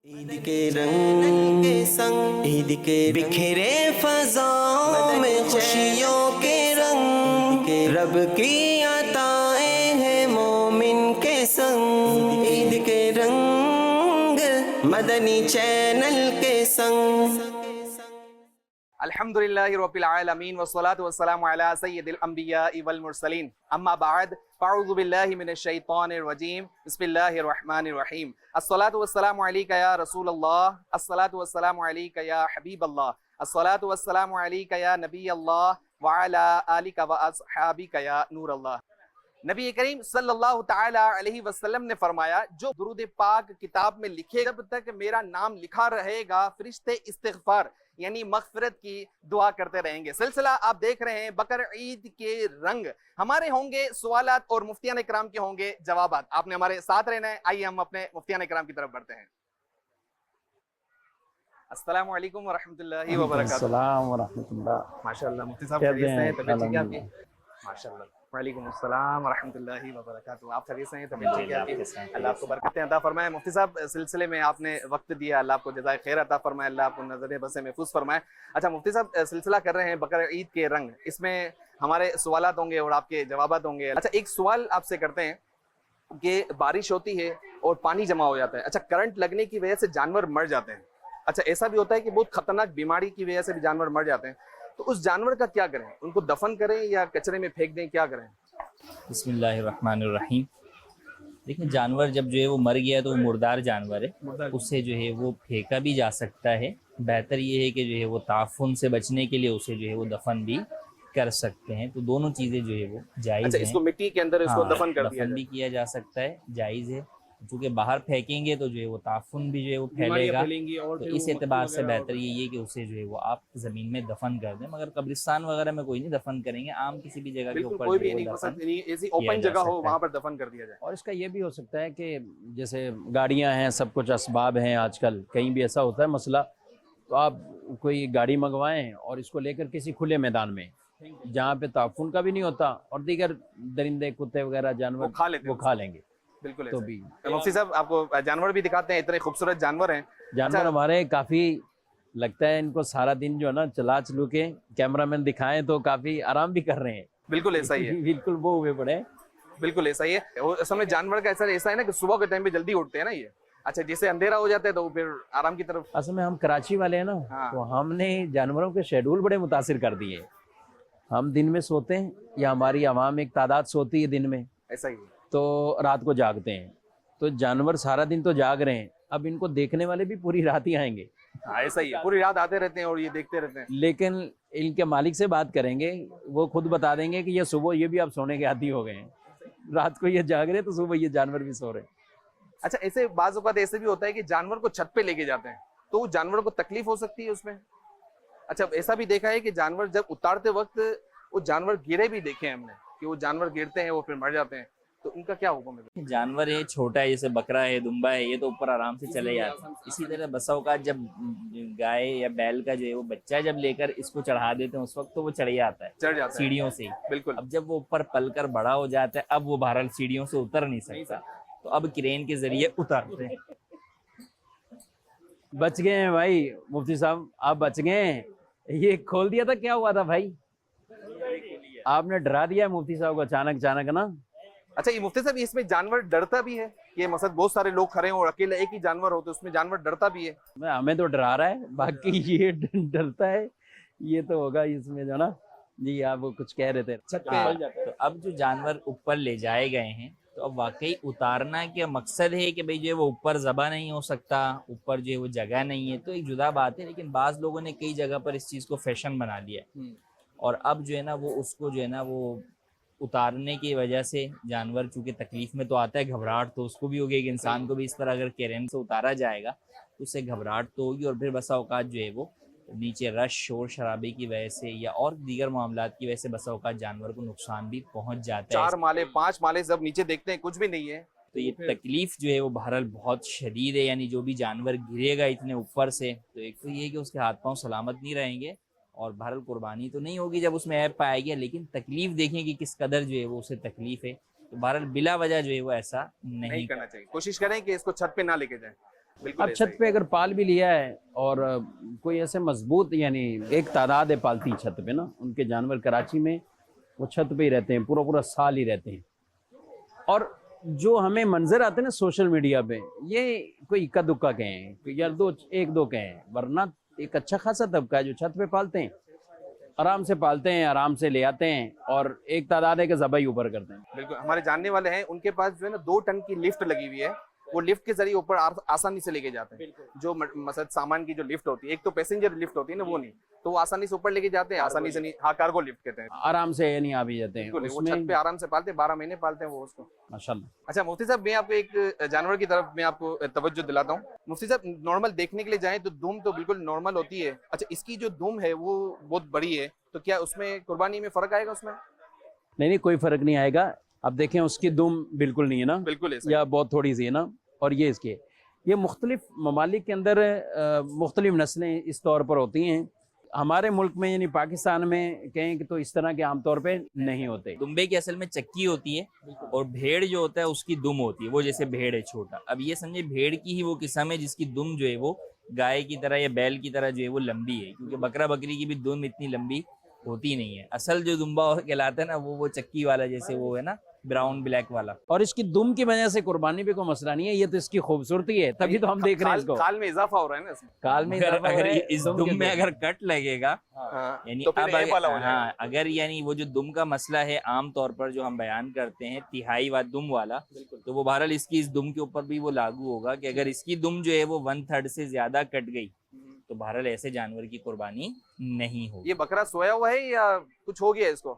عید کے رنگ کے سنگ، عید کے بکھرے فضاؤں میں خوشیوں کے رنگ، رب کی عطائیں ہیں مومن کے سنگ، عید کے رنگ مدنی چینل کے سنگ۔ الحمدللہ رب العالمین والصلاة والسلام علی سید الانبیاء والمرسلین، اما بعد فاعوذ باللہ من الشیطان الرجیم، بسم اللہ الرحمن الرحیم۔ الصلاة والسلام علیکہ یا رسول اللہ، الصلاة والسلام علیکہ یا حبیب اللہ، الصلاة والسلام علیکہ یا نبی اللہ وعلی آلکہ واصحابکہ یا نور اللہ۔ نبی کریم صلی اللہ تعالی علیہ وسلم نے فرمایا، جو درود پاک کتاب میں لکھے، جب تک میرا نام لکھا رہے گا فرشتے استغفار یعنی مغفرت کی دعا کرتے رہیں گے۔ سلسلہ آپ دیکھ رہے ہیں بقر عید کے رنگ، ہمارے ہوں گے سوالات اور مفتیان اکرام کے ہوں گے جوابات۔ آپ نے ہمارے ساتھ رہنا ہے، آئیے ہم اپنے مفتیان اکرام کی طرف بڑھتے ہیں۔ السلام علیکم ورحمۃ اللہ وبرکاتہ۔ السلام ورحمۃ اللہ۔ ماشاءاللہ مفتی صاحب کیسے خیریت سے ہیں؟ ہیں؟ طبیعت ٹھیک ہے آپ کی؟ الحمدللہ۔ ماشاءاللہ۔ وعلیکم السلام ورحمۃ اللہ وبرکاتہ۔ آپ خیریت سے ہیں؟ طبیعت ٹھیک ہے آپ کی؟ اللہ آپ کو برکتیں عطا فرمائے۔ مفتی صاحب سلسلے میں آپ نے وقت دیا، اللہ آپ کو جزائے خیر عطا فرمائے، اللہ آپ کو نظر بس محفوظ فرمائے۔ اچھا مفتی صاحب، سلسلہ کر رہے ہیں بقر عید کے رنگ، اس میں ہمارے سوالات ہوں گے اور آپ کے جوابات ہوں گے۔ اچھا ایک سوال آپ سے کرتے ہیں کہ بارش ہوتی ہے اور پانی جمع ہو جاتا ہے، اچھا کرنٹ لگنے کی وجہ سے جانور مر جاتے ہیں، اچھا ایسا بھی ہوتا ہے کہ بہت خطرناک بیماری کی وجہ سے بھی جانور مر جاتے ہیں، تو اس جانور کا کیا کریں؟ ان کو دفن کریں یا کچرے میں پھینک دیں، کیا کریں؟ بسم اللہ الرحمن الرحیم۔ دیکھیں جانور جب جو ہے وہ مر گیا تو وہ مردار جانور ہے، اسے جو ہے وہ پھینکا بھی جا سکتا ہے۔ بہتر یہ ہے کہ جو ہے وہ تعفن سے بچنے کے لیے اسے جو ہے وہ دفن بھی کر سکتے ہیں، تو دونوں چیزیں جو ہے وہ جائز اچھا ہیں۔ اس کو مٹی کے اندر اس کو دفن کر دیا دفن بھی کیا جا سکتا ہے، جائز ہے، چونکہ باہر پھینکیں گے تو جو ہے وہ تعفن بھی جو ہے وہ پھیلے گا، تو اس اعتبار سے بہتر یہ ہے کہ اسے جو ہے وہ آپ زمین میں دفن کر دیں، مگر قبرستان وغیرہ میں کوئی نہیں دفن کریں گے، عام کسی بھی جگہ کے بالکل اوپر کوئی جو بھی ہے وہ نہیں دفن ایسی اوپن جا جگہ ہو سکتا ہے۔ وہاں پر دفن کر دیا جائے۔ اور اس کا یہ بھی ہو سکتا ہے کہ جیسے گاڑیاں ہیں، سب کچھ اسباب ہیں، آج کل کہیں بھی ایسا ہوتا ہے مسئلہ، تو آپ کوئی گاڑی منگوائیں اور اس کو لے کر کسی کھلے میدان میں جہاں پہ تعفن کا بھی نہیں ہوتا اور دیگر درندے کتے وغیرہ جانور وہ کھا لیں گے، بالکل تو ایسا بھی ہے۔ مفتی صاحب آپ کو جانور بھی دکھاتے ہیں، اتنے خوبصورت جانور ہیں۔ جانور ہمارے کافی لگتا ہے ان کو سارا دن جو ہے نا چلا چلو کے کیمرہ مین دکھائیں تو کافی آرام بھی کر رہے ہیں۔ بالکل ایسا ہی ہے، بالکل وہ ہوئے پڑے ہیں۔ بالکل ایسا ہی ہے۔ اور اصل میں جانور کا ایسا ہے نا کہ صبح کے ٹائم پہ جلدی اٹھتے ہیں نا یہ، اچھا جیسے اندھیرا ہو جاتا ہے تو وہ پھر آرام کی طرف۔ اصل میں ہم کراچی والے ہیں نا، تو ہم نے جانوروں کے شیڈول بڑے متاثر کر دیے۔ ہم دن میں سوتے ہیں یا ہماری عوام ایک تعداد سوتی ہے دن میں، ایسا ہی ہے۔ تو رات کو جاگتے ہیں، تو جانور سارا دن تو جاگ رہے ہیں، اب ان کو دیکھنے والے بھی پوری رات ہی آئیں گے، ہاں ایسا ہی ہے، پوری رات آتے رہتے ہیں اور یہ دیکھتے رہتے ہیں۔ لیکن ان کے مالک سے بات کریں گے، وہ خود بتا دیں گے کہ یہ صبح یہ بھی اب سونے کے عادی ہو گئے ہیں، رات کو یہ جاگ رہے ہیں تو صبح یہ جانور بھی سو رہے ہیں۔ اچھا ایسے بعض اوقات ایسے بھی ہوتا ہے کہ جانور کو چھت پہ لے کے جاتے ہیں تو وہ جانور کو تکلیف ہو سکتی ہے اس میں؟ اچھا ایسا بھی دیکھا ہے کہ جانور جب اتارتے وقت وہ جانور گرے بھی دیکھے ہیں ہم نے، کہ وہ جانور گرتے ہیں وہ پھر مر جاتے ہیں، تو ان کا کیا حکم ہے؟ جانور ہے چھوٹا ہے، جیسے بکرا ہے، دمبا ہے، یہ تو اوپر آرام سے چلے جاتے ہیں۔ اسی طرح بسا اوقات جب گائے یا بیل کا جو ہے وہ بچہ جب لے کر اس کو چڑھا دیتے ہیں اس وقت تو وہ چڑھ جاتا ہے سیڑھیوں سے ہی۔ بالکل اب جب وہ اوپر پل کر بڑا ہو جاتا ہے اب وہ بہرحال سیڑھیوں سے اتر نہیں سکتا، تو اب کرین کے ذریعے اتارتے ہیں۔ بچ گئے ہیں بھائی مفتی صاحب، آپ بچ گئے ہیں۔ یہ کھول دیا تھا، کیا ہوا تھا بھائی؟ آپ نے ڈرا دیا مفتی صاحب کو اچانک نا۔ اچھا یہ مفتی صاحب اس میں جانور ڈرتا بھی ہے؟ یہ مثلا بہت سارے لوگ کھڑے ہیں اور اکیلا ایک ہی جانور ہو تو اس میں جانور ڈرتا بھی ہے؟ ہمیں تو ڈرا رہا ہے، باقی یہ ڈرتا ہے، یہ تو ہوگا اس میں جو نا۔ جی آپ وہ کچھ کہہ رہے تھے۔ تو اب جو جانور اوپر لے جائے گئے ہیں تو اب واقعی اتارنا کیا مقصد ہے کہ بھئی جو ہے وہ اوپر ذبح نہیں ہو سکتا، اوپر جو ہے وہ جگہ نہیں ہے، تو ایک جدا بات ہے، لیکن بعض لوگوں نے کئی جگہ پر اس چیز کو فیشن بنا لیا ہے، اور اب جو ہے نا وہ اس کو جو ہے نا وہ اتارنے کی وجہ سے جانور چونکہ تکلیف میں تو آتا ہے، گھبراہٹ تو اس کو بھی ہوگی، ایک انسان کو بھی اس طرح اگر کرین سے اتارا جائے گا تو اس سے گھبراہٹ تو ہوگی، اور پھر بسا اوقات جو ہے وہ نیچے رش شور شرابے کی وجہ سے یا اور دیگر معاملات کی وجہ سے بسا اوقات جانور کو نقصان بھی پہنچ جاتا ہے۔ 4 مالے 5 مالے جب نیچے دیکھتے ہیں کچھ بھی نہیں ہے تو یہ تکلیف جو ہے وہ بہرحال بہت شدید ہے، یعنی جو بھی جانور گرے گا اتنے اوپر سے تو ایک تو یہ ہے کہ اس کے ہاتھ پاؤں سلامت نہیں رہیں گے، اور بہرحال قربانی تو نہیں ہوگی جب اس میں عیب پایا گیا، لیکن تکلیف دیکھیں کہ کس قدر جو ہے وہ اسے تکلیف ہے، تو بہرحال بلا وجہ جو ہے وہ ایسا نہیں کرنا چاہیے۔ کوشش کریں کہ اس کو چھت پہ نہ لے کے جائیں۔ बिल्कुल अब ऐसा छत ही। पे अगर पाल भी लिया है और कोई ऐसे मजबूत यानी एक तादाद है पालती छत पे ना, उनके जानवर कराची में वो छत पे ही रहते हैं, पूरा पूरा साल ही रहते हैं। और जो हमें मंजर आते हैं ना सोशल मीडिया पे, ये कोई इक्का दुक्का के हैं, कोई यार एक दो के हैं, वरना एक अच्छा खासा तबका है जो छत पे पालते हैं, आराम से पालते हैं, आराम से ले आते हैं और एक तादाद है कि ज़बाई ऊपर करते हैं। बिल्कुल हमारे जानने वाले हैं, उनके पास जो है ना 2 टन की लिफ्ट लगी हुई है, वो लिफ्ट के जरिए ऊपर आसानी से लेके जाते हैं। जो मतलब सामान की जो लिफ्ट होती है, एक तो पैसेंजर लिफ्ट होती है ना, वो नहीं, तो वो आसानी से ऊपर लेके जाते हैं, आसानी से नहीं, हाँ कार्गो लिफ्ट कहते हैं। आराम से यानी आ भी जाते हैं बिल्कुल वो उसमें, छत पे आराम से पालते हैं, 12 महीने पालते हैं वो उसको। माशाल्लाह। अच्छा मुफ्ती साहब, मैं आपको एक जानवर की तरफ मैं आपको तवज्जो दिलाता हूँ। मुफ्ती साहब, नॉर्मल देखने के लिए जाएं तो दुम तो बिल्कुल नॉर्मल होती है। अच्छा, इसकी जो दुम है वो बहुत बड़ी है, तो क्या उसमें कुर्बानी में फर्क आएगा उसमें? नहीं कोई फर्क नहीं आएगा। अब देखें उसकी दुम बिल्कुल नहीं है ना, बिल्कुल ऐसा ही। या बहुत थोड़ी सी है ना, और ये इसके, ये मुख्तलिफ ममालिक के अंदर मुख्तलिफ नस्लें इस तौर पर होती हैं। हमारे मुल्क में यानी पाकिस्तान में कहें कि तो इस तरह के आम तौर पे नहीं होते। दुम्बे की असल में चक्की होती है और भेड़ जो होता है उसकी दुम होती है, वो जैसे भेड़ है छोटा। अब ये समझे भेड़ की ही वो किस्म है जिसकी दुम जो है वो गाय की तरह या बैल की तरह जो है वो लंबी है, क्योंकि बकरा बकरी की भी दुम इतनी लंबी होती नहीं है। असल जो दुम्बा कहलाता है ना, वो चक्की वाला, जैसे वो है ना ब्राउन ब्लैक वाला। और इसकी दुम की वजह से कुर्बानी पे कोई मसला नहीं है, ये तो इसकी खूबसूरती है, तभी तो हम देख रहे हैं इसको। खाल में इजाफा हो रहा है ना इसमें। काल में अगर इजाफा हो रहा है, इस दुम दुम के में अंदर। अगर कट लगेगा, हाँ, यानी तो फिर अब ए वाला हो जाएगा। हाँ, अगर यानी वो जो दुम का मसला है आम तौर पर जो हम बयान करते हैं तिहाई व दुम वाला, तो वो बहरहाल इसकी इस दुम के ऊपर भी वो लागू होगा कि अगर इसकी दुम जो है वो 1/3 से ज्यादा कट गई तो बहरहाल ऐसे जानवर की कुर्बानी नहीं होगी। ये बकरा सोया हुआ है या कुछ हो गया इसको?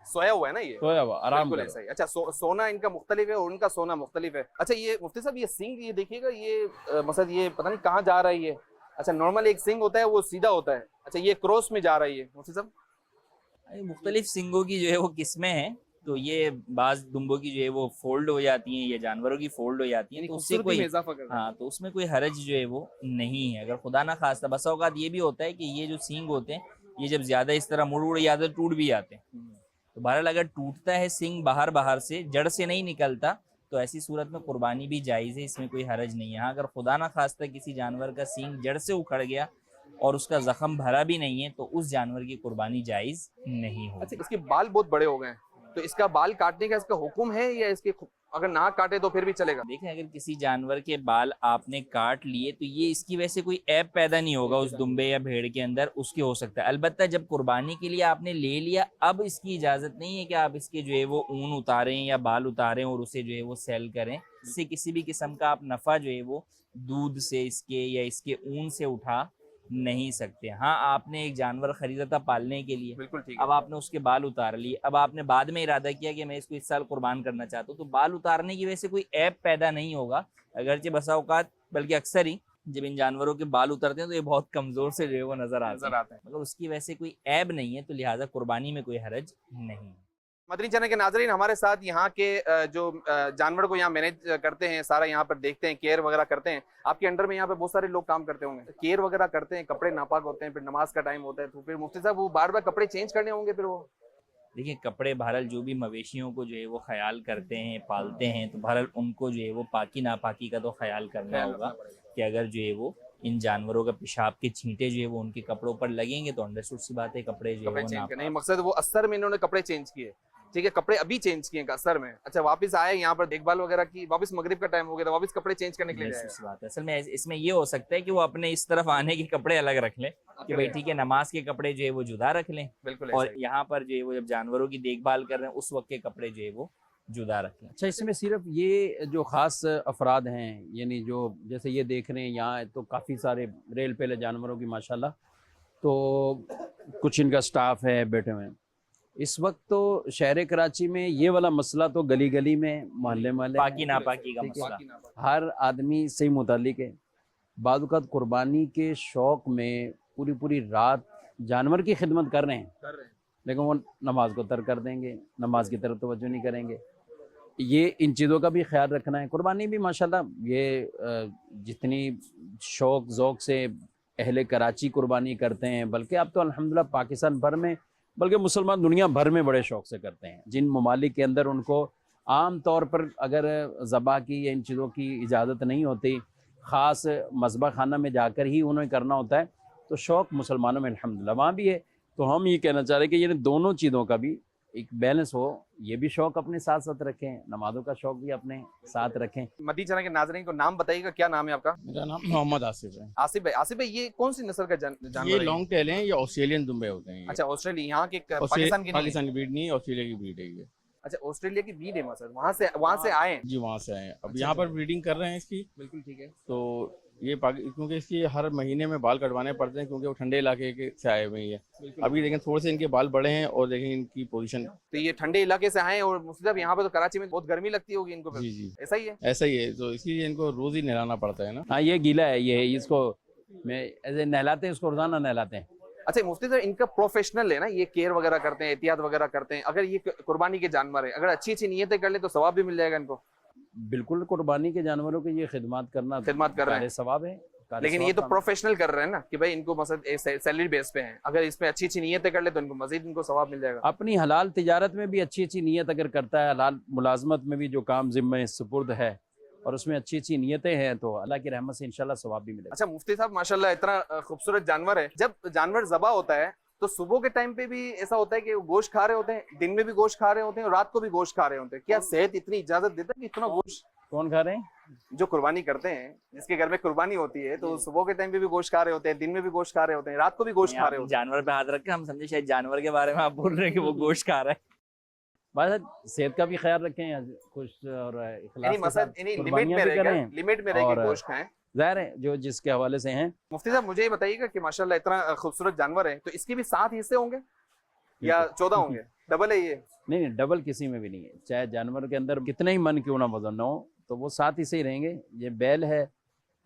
सोया हुआ है ना ये? सोया हुआ, आराम बिल्कुल करो। ऐसा ही। अच्छा, सोना इनका मुख्तलिफ है और उनका सोना मुख्तलिफ है। अच्छा, ये मुफ्ती साहब, ये सिंग ये देखिएगा, ये मसद ये पता नहीं कहाँ जा रहा है ये। अच्छा, नॉर्मल एक सिंग होता है वो सीधा होता है, अच्छा ये क्रॉस में जा रहा है ये मुफ्ती साहब। मुख्तलिफ सिंगों की जो है वो किस्में हैं, तो ये बाज दुम्बों की जो है वो फोल्ड हो जाती हैं, ये जानवरों की फोल्ड हो जाती हैं, तो उससे खूबसूरती में कोई इजाफा कर रहा है। हाँ, तो उसमें कोई हरज जो है वो नहीं है। अगर खुदा ना खास्ता बसा औकात ये भी होता है कि ये जो सींग होते हैं ये जब ज्यादा इस तरह मुड़ उड़ जाते टूट भी जाते हैं। तो बहरहाल अगर टूटता है सींग बाहर से, जड़ से नहीं निकलता, तो ऐसी सूरत में कुर्बानी भी जायज़ है, इसमें कोई हरज नहीं है। हाँ, अगर खुदा ना खास्ता किसी जानवर का सींग जड़ से उखड़ गया और उसका जख्म भरा भी नहीं है तो उस जानवर की कुर्बानी जायज़ नहीं होगी। अच्छा, इसके बाल बहुत बड़े हो गए हैं, तो इसका बाल काटने का इसका हुक्म है या इसके अगर ना काटे तो फिर भी चलेगा? देखें, अगर किसी जानवर के बाल आपने काट लिए तो ये इसकी वजह से कोई ऐब पैदा नहीं होगा उस दुम्बे या भेड़ के अंदर, उसके हो सकता है। अलबत्ता जब कुर्बानी के लिए आपने ले लिया, अब इसकी इजाज़त नहीं है कि आप इसके जो है वो ऊन उतारें या बाल उतारें और उसे जो है वो सेल करें। इससे किसी भी किस्म का आप नफ़ा जो है वो दूध से इसके या इसके ऊन से उठा नहीं सकते। हाँ, आपने एक जानवर खरीदा था पालने के लिए, बिल्कुल ठीक अब आपने उसके बाल उतार लिए, अब आपने बाद में इरादा किया कि मैं इसको इस साल कुर्बान करना चाहता हूँ, तो बाल उतारने की वजह से कोई ऐब पैदा नहीं होगा। अगरचे बसा औकात बल्कि अक्सर ही जब इन जानवरों के बाल उतरते हैं तो ये बहुत कमजोर से जो है वो नजर आते हैं, मगर उसकी वजह से कोई ऐब नहीं है, तो लिहाजा कुर्बानी में कोई हरज नहीं। मदनी चैनल के नाजरीन, हमारे साथ यहाँ के जो जानवर को यहाँ मैनेज करते हैं, सारा यहाँ पर देखते हैं, केयर वगैरह करते हैं। आपके अंडर में यहाँ पे बहुत सारे लोग काम करते होंगे, केयर वगैरह करते हैं, कपड़े नापाक होते हैं, फिर नमाज का टाइम होता है, तो फिर मुफ्ती साहब वो बार बार कपड़े चेंज करने होंगे फिर वो? देखिए, कपड़े बहरहाल जो भी मवेशियों को जो है वो ख्याल करते हैं, पालते हैं, तो बहरहाल उनको जो है वो पाकी नापाकी का तो ख्याल करना होगा कि अगर जो है वो इन जानवरों का पेशाब के छींटे जो है वो उनके कपड़ों पर लगेंगे तो अंडरस्टूड सी बात है कपड़े जो है वो चेंज करने, मकसद वो असर में इन्होंने कपड़े चेंज किए, ठीक है, कपड़े अभी चेंज किए असर में। अच्छा, वापस आए यहाँ पर देखभाल वगैरह की, वापस मगरिब का टाइम हो गया तो वापस कपड़े चेंज करने के लिए नापाक बात है। असल में इसमें ये हो सकता है कि वो अपने इस तरफ आने के कपड़े अलग रख लें कि भाई ठीक है, नमाज के कपड़े जो है वो जुदा रख लें, बिल्कुल, और यहाँ पर जो है वो जब जानवरों की देखभाल कर रहे हैं उस वक्त के कपड़े जो है वो जुदा रख लें। अच्छा, इसमें सिर्फ ये जो ख़ास अफराद हैं, यानी जो जैसे ये देख रहे हैं यहाँ, तो काफ़ी सारे रेल पेले जानवरों की माशाल्लाह, तो कुछ इनका स्टाफ है बैठे हुए हैं। इस वक्त तो शहर कराची में ये वाला मसला तो गली गली में, मोहल्ले मोहल्ले पाकी नापाकी का ठीक है, मसला हर आदमी से मुतालिक है। बाद वक़्त कुर्बानी के शौक़ में पूरी पूरी रात जानवर की खिदमत कर रहे हैं, लेकिन वो नमाज को तर्क कर देंगे, नमाज की तरफ तवज्जो नहीं करेंगे। ये इन चीज़ों का भी ख्याल रखना है। कुर्बानी भी माशाल्लाह ये जितनी शौक़ ज़ौक़ से अहले कराची कुर्बानी करते हैं, बल्कि अब तो अल्हम्दुलिल्लाह पाकिस्तान भर में, बल्कि मुसलमान दुनिया भर में बड़े शौक़ से करते हैं। जिन ममालिक के अंदर उनको आम तौर पर अगर ज़बा की या इन चीज़ों की इजाज़त नहीं होती, ख़ास मज़बा खाना में जाकर ही उन्हें करना होता है। तो शौक़ मुसलमानों में अल्हम्दुलिल्लाह वहाँ भी है। तो हम ये कहना चाह रहे हैं कि ये दोनों चीज़ों का भी एक बैलेंस हो, ये भी शौक़ अपने साथ साथ रखें, नमाज़ों का शौक़ भी अपने साथ रखें। मदीना चैनल के नाज़रीन को नाम बताइएगा, क्या नाम है आपका? मेरा नाम मोहम्मद आसिफ है। आसिफ भाई ये कौन सी नस्ल का जानवर ये है? लॉन्ग टेल हैं, ये ऑस्ट्रेलियन दुम्बे होते हैं। अच्छा, ऑस्ट्रेलिया, यहाँ के पाकिस्तान की नहीं है? पाकिस्तान की ब्रीड नहीं है, ऑस्ट्रेलिया की ब्रीड है ये। अच्छा, ऑस्ट्रेलिया की ब्रीड है सर, वहाँ से आए हैं? जी वहाँ से आए हैं। अब अच्छा, यहाँ पर अच्छा। ब्रीडिंग कर रहे हैं इसकी। बिल्कुल ठीक है। तो ये क्योंकि इसकी हर महीने में बाल कटवाने पड़ते हैं, क्योंकि वो ठंडे इलाके से आए हुए हैं। अभी देखें थोड़े से इनके बाल बड़े हैं और देखें इनकी पोजीशन। तो ये ठंडे इलाके से आए हैं, और मुफ्ती साहब यहाँ पे तो कराची में बहुत गर्मी लगती होगी इनको फिर? जी जी ऐसा ही है? ऐसा ही है, तो इसलिए इनको रोज ही नहलाना पड़ता है ना। हाँ, ये गीला है, ये इसको मैं ऐसे नहलाते हैं, इसको रोज़ाना नहलाते हैं। अच्छा मुफ्ती साहब, इनका प्रोफेशनल है ना, ये केयर वगैरह करते हैं, एहतियात वगैरह करते हैं। अगर ये कुर्बानी के जानवर है, अगर अच्छी अच्छी नीयतें कर ले तो सवाब भी मिल जाएगा इनको? बिल्कुल, कुर्बानी के जानवरों की ये खिदमत करना खिदमत कर रहे हैं, सवाब है। लेकिन ये तो प्रोफेशनल कर रहे हैं ना कि भाई इनको मतलब सैलरी बेस पे हैं, अगर इसमें अच्छी अच्छी नीयतें कर ले तो इनको मजीद इनको सवाब मिल जाएगा। अपनी हलाल तिजारत में भी अच्छी अच्छी नीयत अगर करता है, हलाल मुलाजमत में भी जो काम ज़िम्मे सुपुर्द है और उसमें अच्छी अच्छी नीयतें हैं, तो अल्लाह की रहमत से इंशाल्लाह सवाब भी मिलेगा। अच्छा मुफ्ती साहब, माशाल्लाह इतना खूबसूरत जानवर है। जब जानवर ज़बा होता है तो सुबह के टाइम पे भी ऐसा होता है कि वो गोश्त खा रहे होते हैं, दिन में भी गोश्त खा रहे होते हैं और रात को भी गोश्त खा रहे होते हैं? क्या सेहत इतनी इजाजत देता है कि इतना गोश्त? कौन खा रहे हैं? जो कुर्बानी करते हैं, जिसके घर में कुर्बानी होती है, तो सुबह के टाइम पे भी गोश्त खा रहे होते हैं, दिन में भी गोश्त खा रहे होते हैं, रात को भी गोश्त खा रहे होते हैं। जानवर पे हाथ रख के हम समझे शायद जानवर के बारे में आप बोल रहे हैं कि वो गोश्त खा रहा है। बस सेहत का भी ख्याल रखें, खुश और इखलास के साथ लिमिट में कुर्बानियां भी रहेगा, करें। लिमिट में रहेगी, और गोश्त खाएं। ज़ाहिर है जो जिसके हवाले से हैं। मुफ्ती साहब मुझे ये बताइएगा कि माशाल्लाह इतना खूबसूरत जानवर है, तो इसके भी 7 हिस्से होंगे या 14 होंगे? डबल है ये? नहीं नहीं, डबल किसी में भी नहीं है। चाहे जानवर के अंदर कितने ही मन क्यों ना वजन ना हो, तो वो 7 हिस्से ही रहेंगे। ये बैल है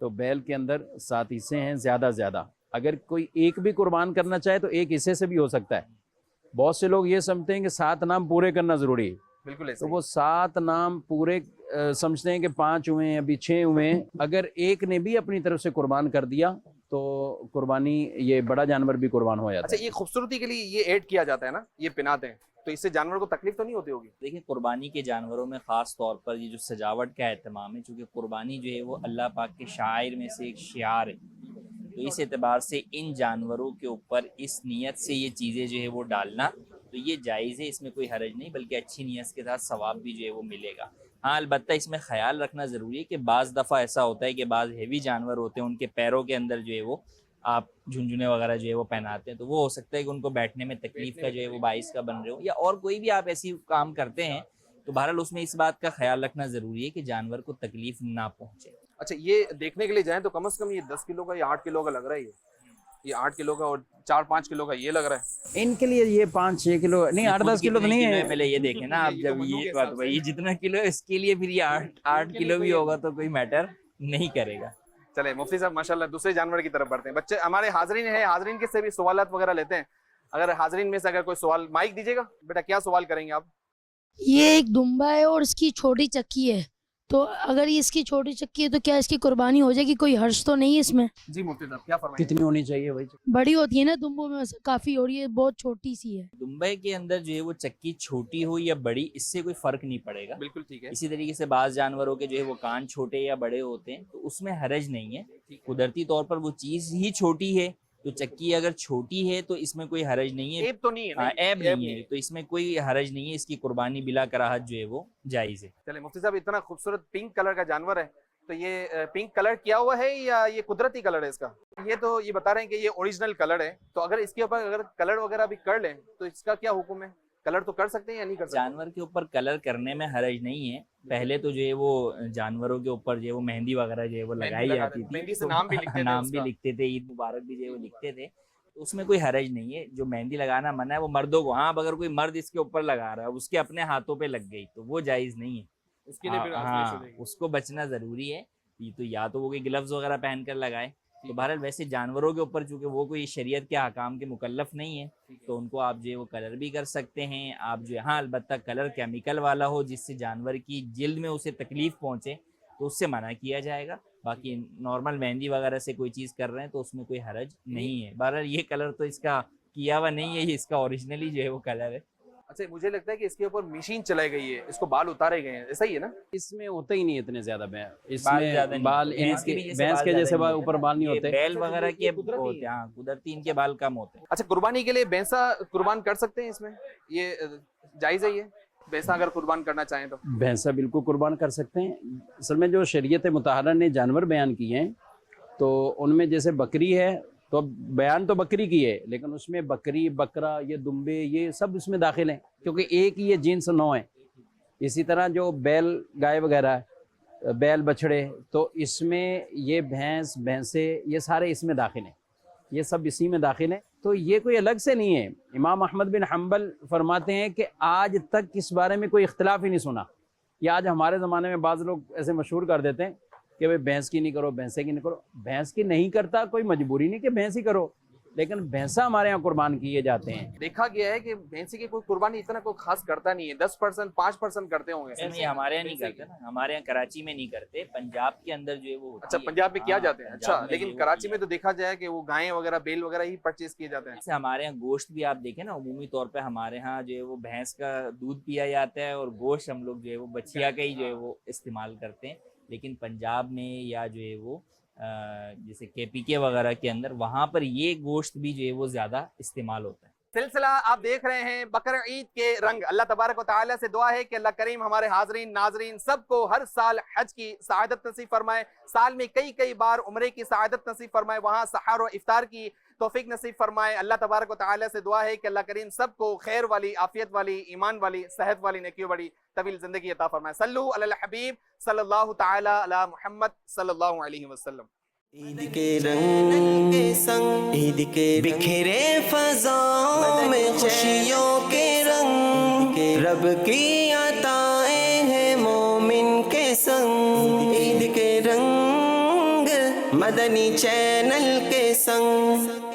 तो बैल के अंदर 7 हिस्से हैं ज़्यादा से ज़्यादा। अगर कोई एक भी कुर्बान करना चाहे तो एक हिस्से से भी हो सकता है। बहुत से लोग ये समझते हैं कि 7 नाम पूरे करना ज़रूरी है, बिल्कुल ऐसे तो ही। वो 7 नाम पूरे समझते हैं कि 5 हुए हैं, अभी 6 हुए हैं। अगर एक ने भी अपनी तरफ से कुर्बान कर दिया तो कुर्बानी, ये बड़ा जानवर भी कुर्बान हो जाता अच्छा, है। ये खूबसूरती के लिए ये ऐड किया जाता है ना, ये पिनाते हैं, तो इससे जानवर को तकलीफ तो नहीं होती होगी? देखिए कुर्बानी के जानवरों में ख़ास तौर पर ये जो सजावट का एहतमाम है, चूँकि कुर्बानी जो है वो अल्लाह पाक के शायर में से एक शियार है, तो इस एतबार से इन जानवरों के ऊपर इस नीयत से ये चीज़ें जो है वो डालना तो ये जायज़ है, इसमें कोई हरज नहीं, बल्कि अच्छी नीयत के साथ सवाब भी जो है वो मिलेगा। हाँ, अलबत्ता इसमें ख्याल रखना ज़रूरी है कि बाज़ दफ़ा ऐसा होता है कि बाज़ हेवी जानवर होते हैं, उनके पैरों के अंदर जो है वो आप झुंझुने वगैरह जो है वो पहनाते हैं, तो वो हो सकता है कि उनको बैठने में तकलीफ का जो है वो बाइस का बन रहे हो, या और कोई भी आप ऐसी काम करते हैं तो बहरहाल उसमें इस बात का ख्याल रखना ज़रूरी है कि जानवर को तकलीफ ना पहुँचे। अच्छा, ये देखने के लिए जाएं तो कम से कम ये 10 किलो का या 8 किलो का लग रहा है। ये 8 किलो का और 4-5 किलो का ये लग रहा है। इनके लिए ये 5-6 किलो नहीं, 8-10 किलो तो नहीं है। पहले ये देखें ना आप, जब ये बात भाई जितना किलो है इसके लिए फिर ये 8 किलो भी होगा तो कोई मैटर नहीं करेगा। चले मुफ्ती साहब माशाल्लाह दूसरे जानवर की तरफ बढ़ते हैं। बच्चे हमारे हाजरीन है, हाजरीन के से भी सवालात वगैरह लेते हैं। अगर हाजरीन में से अगर कोई सवाल, माइक दीजिएगा बेटा, क्या सवाल करेंगे आप? ये एक दुम्बा है और इसकी छोटी चक्की है, तो अगर ये इसकी छोटी चक्की है तो क्या इसकी कुर्बानी हो जाएगी? कोई हर्ष तो नहीं है इसमें? जी मुफ्ती साहब क्या फरमाएंगे? कितनी होनी चाहिए भाई? बड़ी होती है ना दुम्बों में, वैसे काफी हो रही है, बहुत छोटी सी है। दुम्बे के अंदर जो है वो चक्की छोटी हो या बड़ी, इससे कोई फर्क नहीं पड़ेगा। बिल्कुल ठीक है। इसी तरीके से बाज़ जानवरों के जो है वो कान छोटे या बड़े होते हैं, तो उसमें हरज नहीं है। कुदरती तौर पर वो चीज़ ही छोटी है, तो चक्की अगर छोटी है तो इसमें कोई हरज नहीं है। ऐब तो नहीं है? हाँ, ऐब नहीं है, तो इसमें कोई हरज नहीं है। इसकी कुर्बानी बिला कराहत जो है वो जायज़ है। चले मुफ्ती साहब, इतना खूबसूरत पिंक कलर का जानवर है, तो ये पिंक कलर किया हुआ है या ये कुदरती कलर है इसका? ये तो ये बता रहे हैं कि ये ओरिजिनल कलर है, तो अगर इसके ऊपर अगर कलर वगैरह भी कर लें तो इसका क्या हुक्म है? कलर तो कर सकते हैं या नहीं कर सकते? जानवर के ऊपर कलर करने में हरज नहीं है। पहले तो जो है वो जानवरों के ऊपर जो है वो मेहंदी वगैरह जो है वो लगाई जाती थी, मेहंदी से नाम भी लिखते थे, नाम भी लिखते थे, ईद मुबारक भी जो है वो लिखते थे, तो उसमें कोई हरज नहीं है। जो मेहंदी लगाना मना है वो मर्दों को, हाँ अगर कोई मर्द इसके ऊपर लगा रहा है, उसके अपने हाथों पे लग गई तो वो जायज़ नहीं है। उसके लिए फिर हाँ, उसको बचना ज़रूरी है। तो या तो वो कोई ग्लव्स वगैरह पहन कर लगाए। तो बहरहाल वैसे जानवरों के ऊपर चूंकि वो कोई शरीयत के अहकाम के मुकल्लफ नहीं है, तो उनको आप जो है वो कलर भी कर सकते हैं। आप जो है, हाँ अलबत्ता कलर केमिकल वाला हो जिससे जानवर की जिल्द में उसे तकलीफ पहुँचे तो उससे मना किया जाएगा। बाकी नॉर्मल मेहंदी वगैरह से कोई चीज़ कर रहे हैं तो उसमें कोई हरज नहीं है। बहरहाल ये कलर तो इसका किया हुआ नहीं है, ये इसका ओरिजिनली जो है वो कलर है। اچھا مجھے لگتا ہے کہ اس کے اوپر مشین چلائی گئی ہے, اس کو بال اتارے گئے ہیں, ایسا ہی ہے نا؟ اس میں ہوتے ہی نہیں اتنے زیادہ اس بال میں زیادہ نہیں بال ہوتے. بھینس کے بھی جیسے بھینس کے بال جیسے زیادہ نہیں اوپر بال نہیں یہ ہوتے. بیل وغیرہ کے قدرتی ہوتے ہیں, ہاں قدرتی ان کے بال کم ہوتے ہیں. اچھا قربانی کے لیے بھینسا قربان کر سکتے ہیں اس میں, یہ جائز ہے یہ بھینسا اگر قربان کرنا چاہیں تو؟ بھینسا بالکل قربان کر سکتے ہیں. اصل میں جو شریعت مطہرہ نے جانور بیان کیے ہیں تو ان میں جیسے بکری ہے تو بیان تو بکری کی ہے, لیکن اس میں بکری, بکرا, یہ دمبے, یہ سب اس میں داخل ہیں کیونکہ ایک ہی یہ جنس نوع ہے. اسی طرح جو بیل گائے وغیرہ ہے, بیل بچھڑے, تو اس میں یہ بھینس, بھینسے, یہ سارے اس میں داخل ہیں, یہ سب اسی میں داخل ہیں. تو یہ کوئی الگ سے نہیں ہے. امام احمد بن حنبل فرماتے ہیں کہ آج تک اس بارے میں کوئی اختلاف ہی نہیں سنا. یہ آج ہمارے زمانے میں بعض لوگ ایسے مشہور کر دیتے ہیں کہ بھائی بھینس کی نہیں کرو, بھینسے کی نہیں کرو. بھینس کی نہیں کرتا کوئی مجبوری نہیں کہ بھینس ہی کرو, لیکن بھینسا ہمارے یہاں قربان کیے جاتے ہیں. دیکھا گیا ہے کہ بھینسی کی کوئی قربانی اتنا کوئی خاص کرتا نہیں ہے, 10% 5% کرتے ہوں گے. نہیں ہمارے یہاں نہیں کرتے نا, ہمارے یہاں کراچی میں نہیں کرتے, پنجاب کے اندر جو ہے وہ اچھا پنجاب میں کیا جاتے ہیں. اچھا لیکن کراچی میں تو دیکھا جائے کہ وہ گائیں وغیرہ, بیل وغیرہ ہی پرچیز کیے جاتے ہیں. جیسے ہمارے یہاں گوشت بھی آپ دیکھیں نا, عمومی طور پہ ہمارے ہاں جو ہے وہ بھینس کا دودھ پیا جاتا ہے اور گوشت ہم لوگ جو ہے وہ بچیا کا ہی جو ہے وہ استعمال کرتے ہیں. لیکن پنجاب میں یا جو ہے وہ جیسے کے پی کے وغیرہ کے اندر, وہاں پر یہ گوشت بھی جو ہے وہ زیادہ استعمال ہوتا ہے. سلسلہ آپ دیکھ رہے ہیں بقر عید کے رنگ. اللہ تبارک و تعالیٰ سے دعا ہے کہ اللہ کریم ہمارے حاضرین ناظرین سب کو ہر سال حج کی سعادت نصیب فرمائے, سال میں کئی بار عمرے کی سعادت نصیب فرمائے, وہاں سحر و افطار کی توفیق نصیب فرمائے. اللہ تبارک و تعالیٰ سے دعا ہے کہ اللہ کریم سب کو خیر والی, عافیت والی, ایمان والی, صحت والی, نیکیوں والی طویل زندگی عطا فرمائے. صلو علی الحبیب صلی اللہ تعالی علی محمد صلی اللہ علیہ وسلم. عید کے رنگ کے سنگ, عید کے بکھرے فضاؤں میں خوشیوں کے رنگ, رب کی عطائیں ہیں مومن کے سنگ. عید کے رنگ مدنی چینل کے سنگ.